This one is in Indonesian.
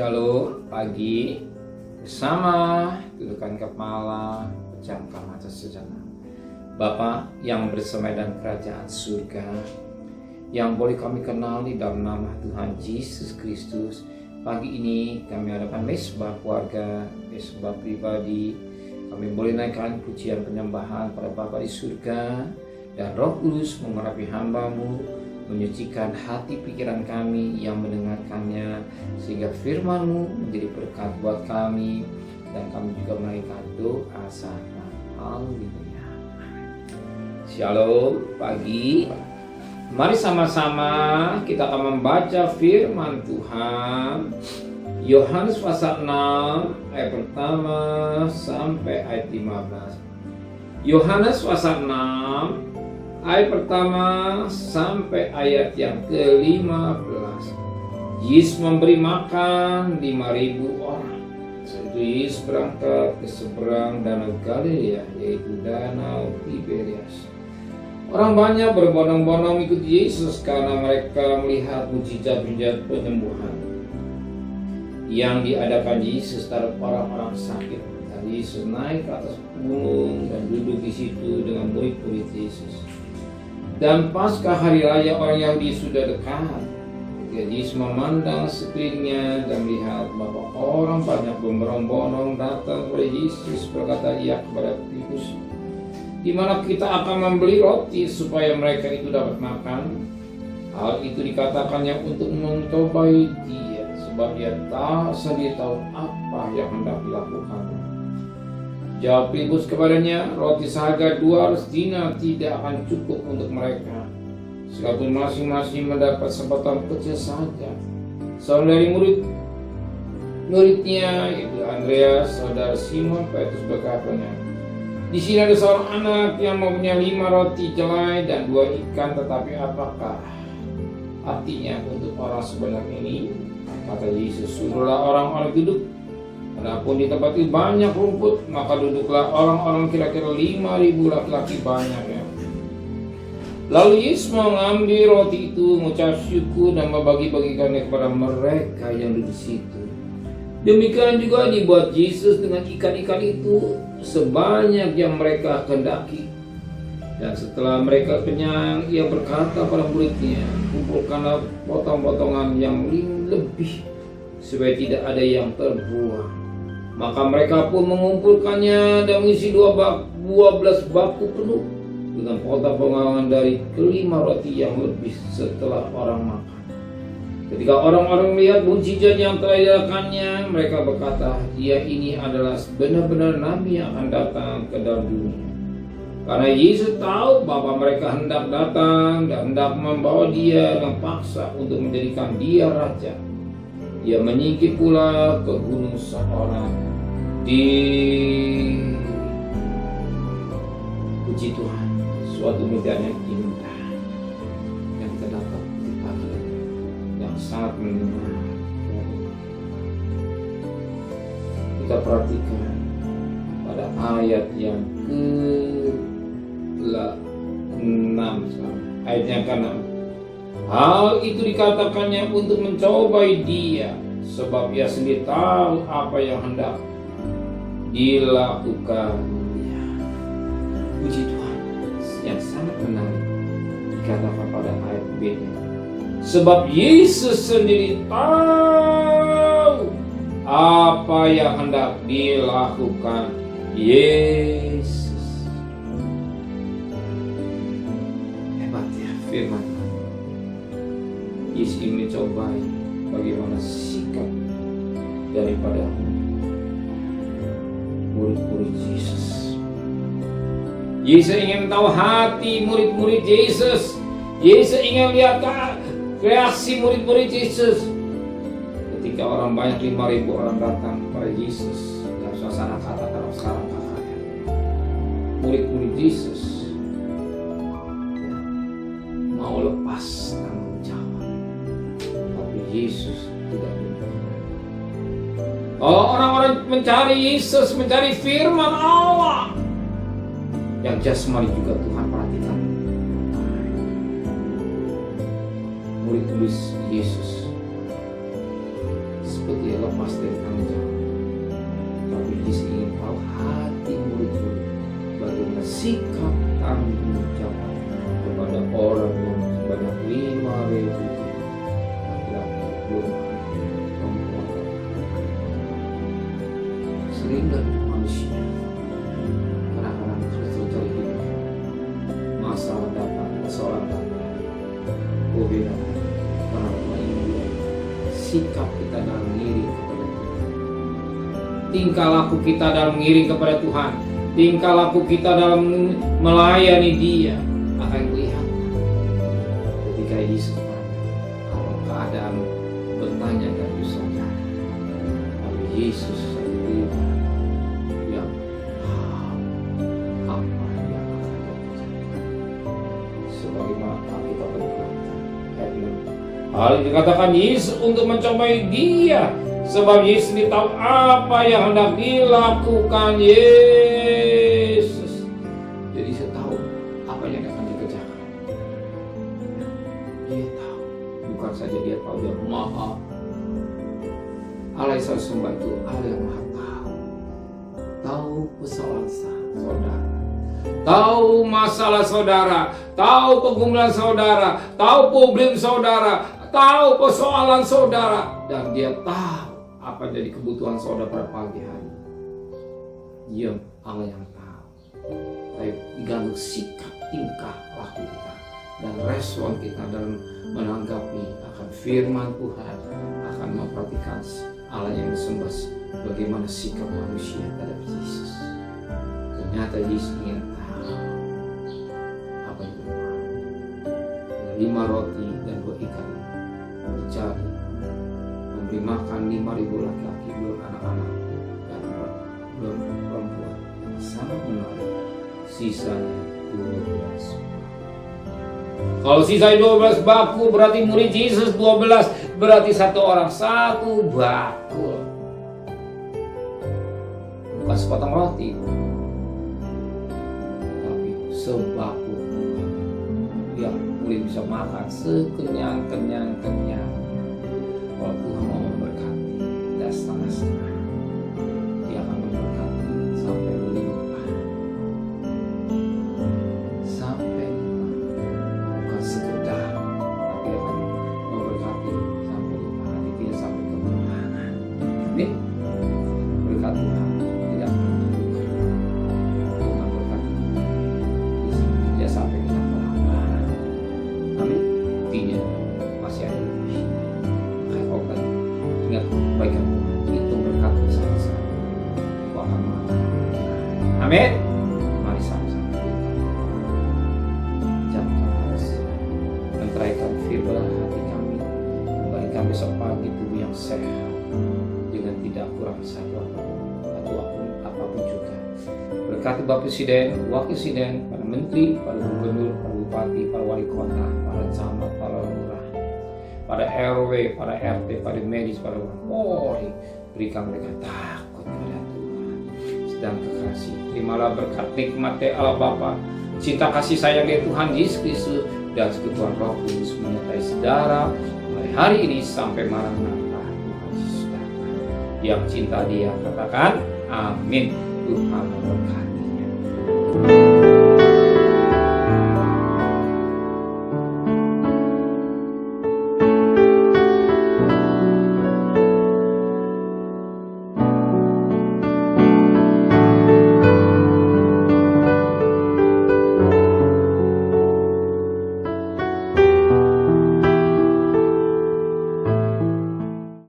Shalom pagi bersama tundukkan kepala, pejamkan mata sejenak. Bapa yang bersama dan kerajaan surga yang boleh kami kenal di dalam nama Tuhan Yesus Kristus, pagi ini kami hadapan mesbah keluarga, mesbah pribadi, kami boleh naikkan pujian penyembahan pada Bapa di surga, dan Roh Kudus mengurapi hamba-Mu, menyucikan hati pikiran kami yang mendengarkannya, sehingga firman-Mu menjadi berkat buat kami, dan kami juga menaikkan doa sapa. Haleluya. Shalom pagi. Mari sama-sama kita akan membaca firman Tuhan. Yohanes pasal 6 ayat pertama sampai ayat 15. Yohanes pasal 6 ayat pertama sampai ayat yang ke-15. Yesus memberi makan 5.000 orang. Setelah itu Yesus berangkat ke seberang danau Galilea, yaitu danau Tiberias. Orang banyak berbondong-bondong ikut Yesus karena mereka melihat mujizat-mujizat penyembuhan yang diadakan Yesus terhadap orang-orang sakit. Dan Yesus naik ke atas gunung dan duduk di situ dengan murid-murid Yesus. Dan pasca hari raya orang Yahudi sudah dekat. Yesus memandang sekelilingnya dan melihat bahwa orang banyak berbondong-bondong datang kepada Yesus. Berkata ia kepada Filipus, di mana kita akan membeli roti supaya mereka itu dapat makan? Hal itu dikatakannya untuk mencobai dia, sebab dia tak sendiri tahu apa yang hendak dilakukan. Jawab Filipus kepadanya, roti seharga 200 dinar tidak akan cukup untuk mereka, sekalipun masing-masing mendapat sepotong kecil saja. Seorang dari muridnya, yaitu Andreas, saudara Simon Petrus, berkatanya, di sini ada seorang anak yang mempunyai 5 roti jelai dan 2 ikan, tetapi apakah artinya untuk orang sebanyak ini? Kata Yesus, suruhlah orang-orang duduk. Adapun di tempat itu banyak rumput, maka duduklah orang-orang kira-kira 5.000 laki-laki banyaknya. Lalu Yesus mengambil roti itu, mengucap syukur dan membagi-bagikannya kepada mereka yang duduk di situ. Demikian juga dibuat Yesus dengan ikan-ikan itu sebanyak yang mereka kehendaki. Dan setelah mereka kenyang, ia berkata pada muridnya, kumpulkanlah potong-potongan yang lebih, supaya tidak ada yang terbuang. Maka mereka pun mengumpulkannya dan mengisi 12 baku penuh dengan potong-potongan dari kelima roti yang lebih setelah orang makan. Ketika orang-orang melihat mujizat yang telah dilakukannya, mereka berkata, dia ini adalah benar-benar nabi yang akan datang ke dalam dunia. Karena Yesus tahu bahwa mereka hendak datang dan hendak membawa dia dengan paksa untuk menjadikan dia raja. Dia menyingkir pula ke gunung seorang di puji Tuhan, suatu medan yang indah yang terdapat di pagi yang sangat menyenangkan. Kita perhatikan pada ayat yang ke-6, ayat yang ke-6. Hal itu dikatakannya untuk mencobai dia, sebab ia sendiri tahu apa yang hendak dilakukan. Puji Tuhan, yang sangat menarik dikatakan pada ayat B. Sebab Yesus sendiri tahu apa yang hendak dilakukan Yesus. Hebat ya firman. Yesus ingin mencobai bagaimana sikap daripada murid-murid Yesus. Yesus ingin tahu hati murid-murid Yesus. Yesus ingin lihat reaksi murid-murid Yesus. Ketika orang banyak 5.000 orang datang kepada Yesus, dan suasana katakan sekarang kakaknya, murid-murid Yesus mau lepas tanggung jawab, tapi Yesus tidak mau. Orang-orang mencari Yesus, mencari firman Allah yang jasmani juga Tuhan perhatikan. Murid-murid Yesus dia lepas dari tanggung jawab. Tapi Yesus ingin tahu hati murid-murid, bagaimana sikap tanggung jawab kepada orang yang sebanyak 5.000 laki-laki, perempuan. Sering dari manusia kadang-kadang terus terjadi hidup, masalah datang, persoalan datang, COVID datang, karena ini sikap kita dalam mengiring kepada Tuhan, tingkah laku kita dalam mengiring kepada Tuhan, tingkah laku kita dalam melayani Dia akan kelihatan ketika Yesus datang. Kalau keadaan bertanya dari saudara, lalu Yesus sendiri yang tahu apa yang akan Dia kerjakan. Sebagaimana kita berkata, hal yang dikatakan Yesus untuk mencobai Dia, sebab Yesus tahu apa yang hendak dilakukan Yesus. Jadi dia tahu apa yang akan dikerjakan. Dia tahu, bukan saja dia tahu, dia maha. Allah yang saya sembah itu Allah yang maha tahu. Tahu persoalan saudara, tahu masalah saudara, tahu pergumulan saudara, tahu problem saudara, tahu persoalan saudara, dan Dia tahu apa jadi kebutuhan saudara pada pagi hari. Dia Allah yang tahu. Tapi digantung sikap, tingkah laku kita dan respon kita dalam menanggapi akan firman Tuhan, akan memperhatikan Allah yang disembah, bagaimana sikap manusia terhadap Yesus. Ternyata Yesus ingin tahu apa itu berbuat. 5 roti dan 2 ikan dicari, memberi makan 5.000 laki-laki, belum anak-anak dan belum perempuan. Yang sangat menarik, sisanya 12. Kalau sisanya 12 baku berarti murid Yesus 12, berarti satu orang 1 bakul. Bukan sepotong roti, tapi sebaku yang murid bisa makan sekenyang-kenyang. Kalau Tuhan mau memberkati, tidak setengah-setengah, Dia akan memberkati sampai berlimpah. Sampai bukan sekedar, tapi akan memberkati sampai berlimpah. Nanti tidak sampai kekurangan. Amin. Berkat Tuhan tidak akan terluka. Tuhan berkati tidak sampai kita kelaparan. Amin. Tidak masih ada lebih. Ingat kebaikan itu berkat besar-besar, itu akan mengatakan. Amin. Mari sama-sama kita jamkan harus menteraikan firman hati kami, kembalikan besok pagi tubuh yang sehat dengan tidak kurang satu apapun juga. Berkati Bapak Presiden, Wakil Presiden, para Menteri, para Gubernur, para Bupati, para Wali Kota, para camat, para lurah, pada RW, pada RT, pada medis, pada Polri, berikan mereka takut kepada Tuhan sedang kekasih. Terimalah berkat nikmat Allah Bapa, cinta kasih sayang dari Tuhan Yesus Kristus dan sekutuan Roh Kudus menyertai saudara mulai hari ini sampai Maranatha Tuhan Yesus datang. Yang cinta Dia katakan amin. Tuhan memberkatinya.